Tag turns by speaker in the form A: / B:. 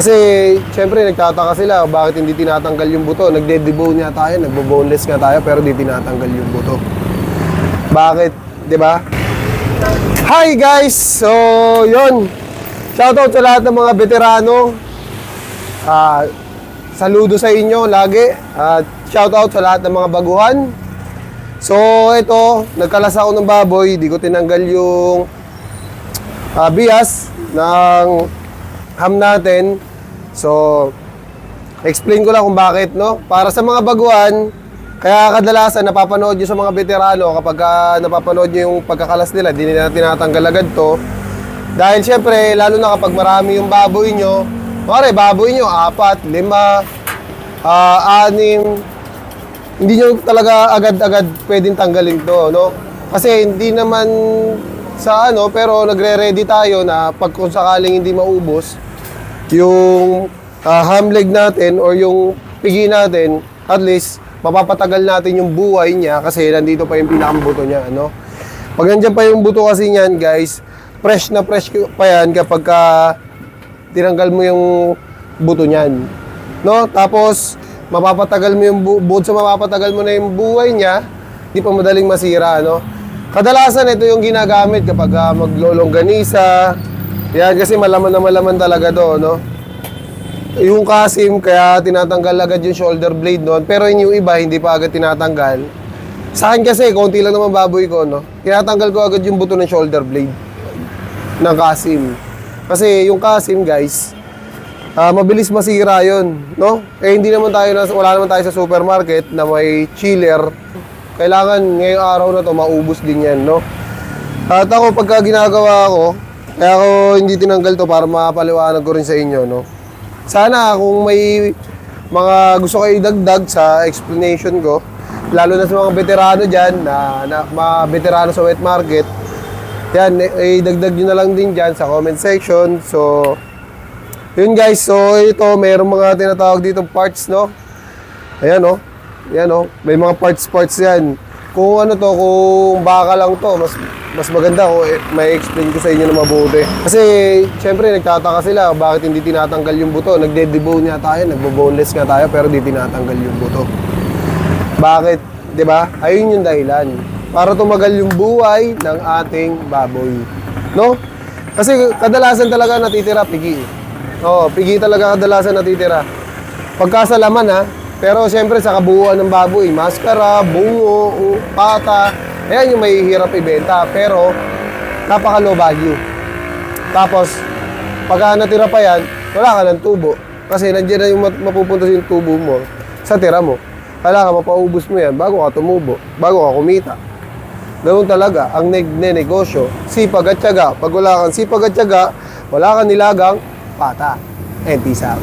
A: Kasi, syempre, nagtataka sila bakit hindi tinatanggal yung buto. Nagde-debone nga tayo, nagbo-boneless nga tayo, pero hindi tinatanggal yung buto. Bakit? Diba? Hi guys! So, yun. Shoutout sa lahat ng mga veterano. Saludo sa inyo lagi. Shoutout sa lahat ng mga baguhan. So, ito, nagkalas ako ng baboy. Di ko tinanggal yung bias ng ham natin. So, explain ko lang kung bakit, no? Para sa mga baguhan, kaya kadalasan napapanood nyo sa mga veterano kapag napapanood nyo yung pagkakalas nila, di nila tinatanggal agad to. Dahil syempre, lalo na kapag marami yung baboy nyo, baboy nyo, 4, 5, 6, hindi nyo talaga agad-agad pwedeng tanggalin to, no? Kasi hindi naman sa pero nagre-ready tayo na pag kung sakaling hindi maubos, yung ham leg natin or yung pigi natin, at least mapapatagal natin yung buhay niya kasi nandito pa yung pinakambuto niya, ano? Pag nandiyan pa yung buto kasi niyan, guys, fresh na fresh pa yan kapag tinanggal mo yung buto niyan, no? Tapos mapapatagal mo yung bukod sa mapapatagal mo na yung buhay niya, di pa madaling masira, no? Kadalasan ito yung ginagamit kapag maglolongganisa. Yan, kasi malaman na malaman talaga to, no? Yung kasim, kaya tinatanggal agad yung shoulder blade noon. Pero yung iba, hindi pa agad tinatanggal. Sa akin kasi, konti lang naman baboy ko, no? Tinatanggal ko agad yung buto ng shoulder blade ng kasim. Kasi yung kasim, guys, mabilis masira yun, no? Eh, hindi naman tayo, wala naman tayo sa supermarket na may chiller. Kailangan ngayong araw na to maubos din yan, no? At ako, pagka ginagawa ko, kaya ako hindi tinanggal to para mapaliwanag ko rin sa inyo, no? Sana kung may mga gusto kayo idagdag sa explanation ko, lalo na sa mga veterano dyan, mga veterano sa wet market, yan, idagdag nyo na lang din dyan sa comment section. So, yun guys, so ito, mayroong mga tinatawag dito parts, no? Ayan, no? Yan, no? May mga parts yan. Kung ano to, kung baka lang to, mas maganda kung may explain ko sa inyo na mabuti. Kasi, syempre, nagtataka sila bakit hindi tinatanggal yung buto. Nagde-debone nga tayo, nagbo-boneless nga tayo, pero hindi tinatanggal yung buto. Bakit? Diba? Ayun yung dahilan. Para tumagal yung buhay ng ating baboy. No? Kasi kadalasan talaga natitira pigi. Oo, pigi talaga kadalasan natitira. Pagka sa laman, ha? Pero siyempre sa kabuuan ng baboy, maskara, bungo, pata, ayan yung may hirap ibenta. Pero napaka-low value. Tapos, pagka natira pa yan, wala ka ng tubo. Kasi nandiyan na yung mapupunta yung tubo mo sa tira mo. Kailangan mapaubos mo yan bago ka tumubo, bago ka kumita. Ganoon talaga ang negosyo, sipag at tiyaga. Pag wala kang sipag at tiyaga, wala kang nilagang pata. And peace out.